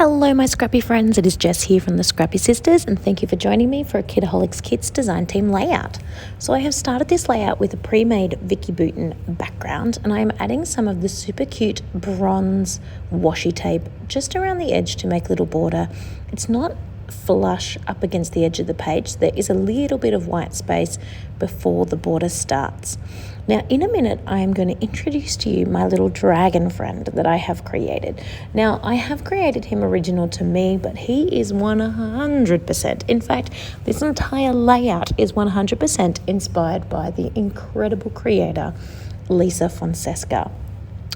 Hello my scrappy friends, it is Jess here from the Scrappy Sisters and thank you for joining me for a Kitaholic Kits design team layout. So I have started this layout with a pre-made Vicky Bouton background and I am adding some of the super cute bronze washi tape just around the edge to make a little border. It's not flush up against the edge of the page, there is a little bit of white space before the border starts. Now in a minute I am going to introduce to you my little dragon friend that I have created. Now I have created him original to me, but he is 100%, in fact this entire layout is 100% inspired by the incredible creator Lisa Fonseca.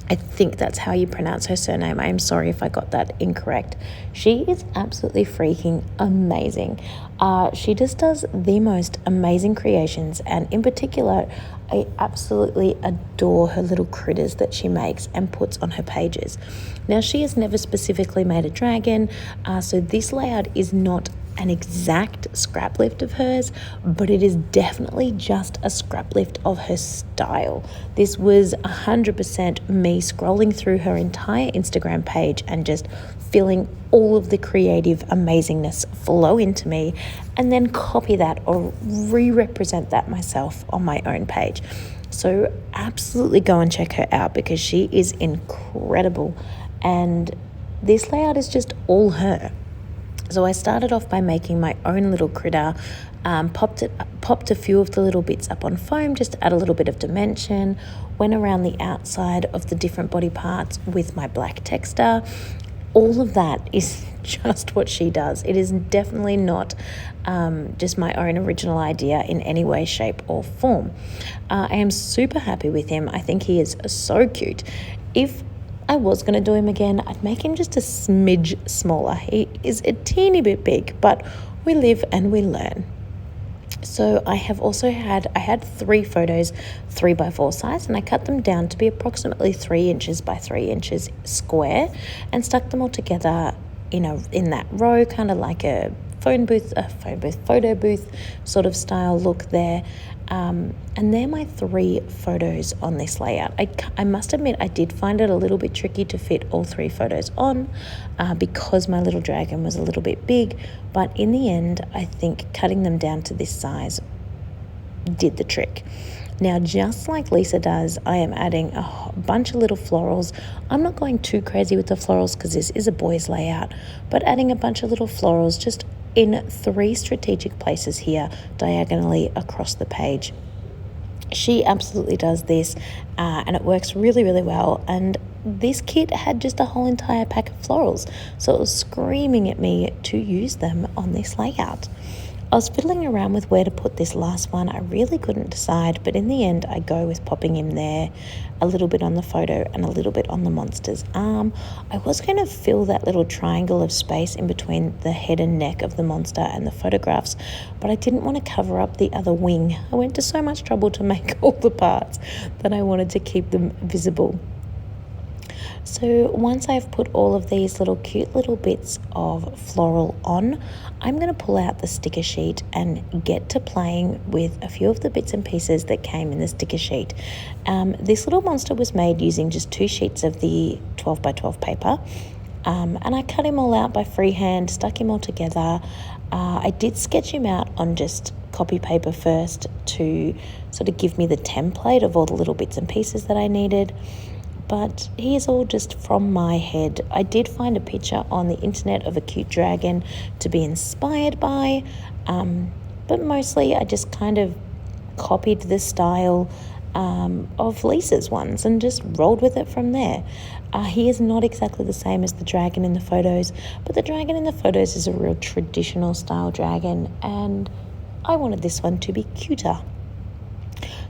I think that's how you pronounce her surname. I am sorry if I got that incorrect. She is absolutely freaking amazing. She just does the most amazing creations, and in particular, I absolutely adore her little critters that she makes and puts on her pages. Now, she has never specifically made a dragon, so this layout is not an exact scrap lift of hers, but it is definitely just a scrap lift of her style. This was 100% me scrolling through her entire Instagram page and just feeling all of the creative amazingness flow into me and then copy that or re-represent that myself on my own page. So absolutely go and check her out because she is incredible and this layout is just all her. So I started off by making my own little critter, popped a few of the little bits up on foam just to add a little bit of dimension, went around the outside of the different body parts with my black texture. All of that is just what she does. It is definitely not just my own original idea in any way, shape or form. I am super happy with him. I think he is so cute. If I was going to do him again, I'd make him just a smidge smaller. He is a teeny bit big, but we live and we learn. So I had 3 photos, 3x4 size, and I cut them down to be approximately 3 inches by 3 inches square and stuck them all together in that row, kind of like a photo booth sort of style look there. And they're my 3 photos on this layout. I must admit I did find it a little bit tricky to fit all 3 photos on because my little dragon was a little bit big, but in the end I think cutting them down to this size did the trick. Now, just like Lisa does, I am adding a bunch of little florals. I'm not going too crazy with the florals because this is a boys layout, but adding a bunch of little florals just in 3 strategic places here diagonally across the page. She absolutely does this and it works really, really well. And this kit had just a whole entire pack of florals, so it was screaming at me to use them on this layout. I was fiddling around with where to put this last one. I really couldn't decide, but in the end I go with popping him there, a little bit on the photo and a little bit on the monster's arm. I was going to fill that little triangle of space in between the head and neck of the monster and the photographs, but I didn't want to cover up the other wing. I went to so much trouble to make all the parts that I wanted to keep them visible. So once I've put all of these cute little bits of floral on, I'm going to pull out the sticker sheet and get to playing with a few of the bits and pieces that came in the sticker sheet. This little monster was made using just 2 sheets of the 12x12 paper. And I cut him all out by freehand, stuck him all together. I did sketch him out on just copy paper first to sort of give me the template of all the little bits and pieces that I needed. But he is all just from my head. I did find a picture on the internet of a cute dragon to be inspired by, but mostly I just kind of copied the style of Lisa's ones and just rolled with it from there. He is not exactly the same as the dragon in the photos, but the dragon in the photos is a real traditional style dragon, and I wanted this one to be cuter.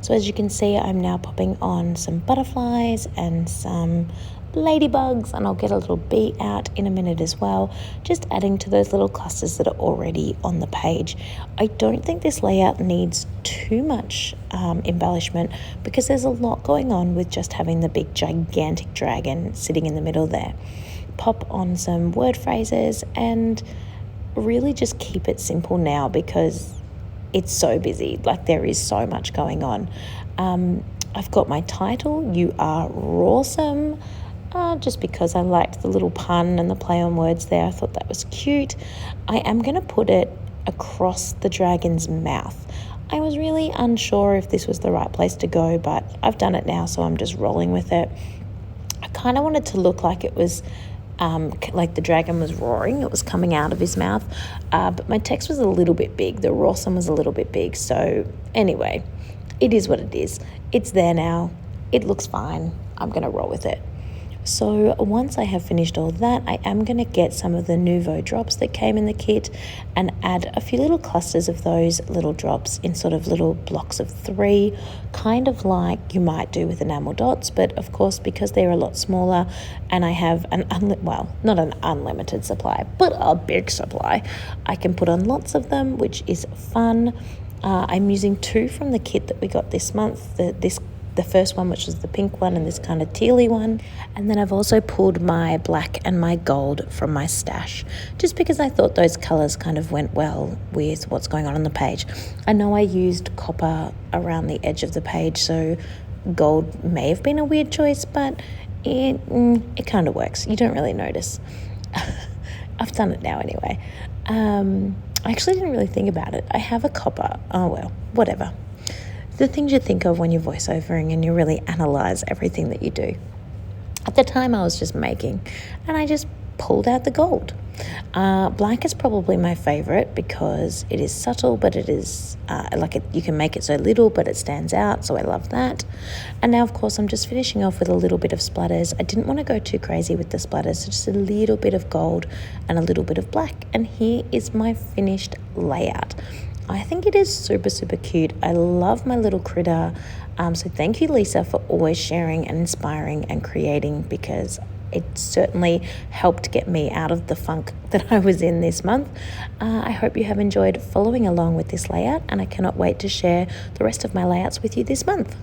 So as you can see, I'm now popping on some butterflies and some ladybugs, and I'll get a little bee out in a minute as well, just adding to those little clusters that are already on the page. I don't think this layout needs too much embellishment because there's a lot going on with just having the big gigantic dragon sitting in the middle there. Pop on some word phrases and really just keep it simple now because it's so busy. There is so much going on. I've got my title, You Are Rawsome, just because I liked the little pun and the play on words there. I thought that was cute. I am going to put it across the dragon's mouth. I was really unsure if this was the right place to go, but I've done it now, so I'm just rolling with it. I kind of wanted to look like it was like the dragon was roaring. It was coming out of his mouth, but my text was a little bit big. The Rawson was a little bit big. So anyway, it is what it is. It's there now. It looks fine. I'm going to roll with it. So once I have finished all that, I am going to get some of the Nouveau drops that came in the kit and add a few little clusters of those little drops in sort of little blocks of 3, kind of like you might do with enamel dots, but of course because they're a lot smaller and I have not an unlimited supply, but a big supply, I can put on lots of them, which is fun. I'm using 2 from the kit that we got this month, the first one, which is the pink one, and this kind of tealy one. And then I've also pulled my black and my gold from my stash, just because I thought those colours kind of went well with what's going on the page. I know I used copper around the edge of the page, so gold may have been a weird choice, but it kind of works. You don't really notice. I've done it now anyway. I actually didn't really think about it. I have a copper. Oh, well, whatever. The things you think of when you're voiceovering and you really analyse everything that you do. At the time I was just making, and I just pulled out the gold. Black is probably my favourite because it is subtle, but it is you can make it so little but it stands out, so I love that. And now of course I'm just finishing off with a little bit of splatters. I didn't want to go too crazy with the splatters, so just a little bit of gold and a little bit of black, and here is my finished layout. I think it is super, super cute. I love my little critter. So thank you, Lisa, for always sharing and inspiring and creating, because it certainly helped get me out of the funk that I was in this month. I hope you have enjoyed following along with this layout, and I cannot wait to share the rest of my layouts with you this month.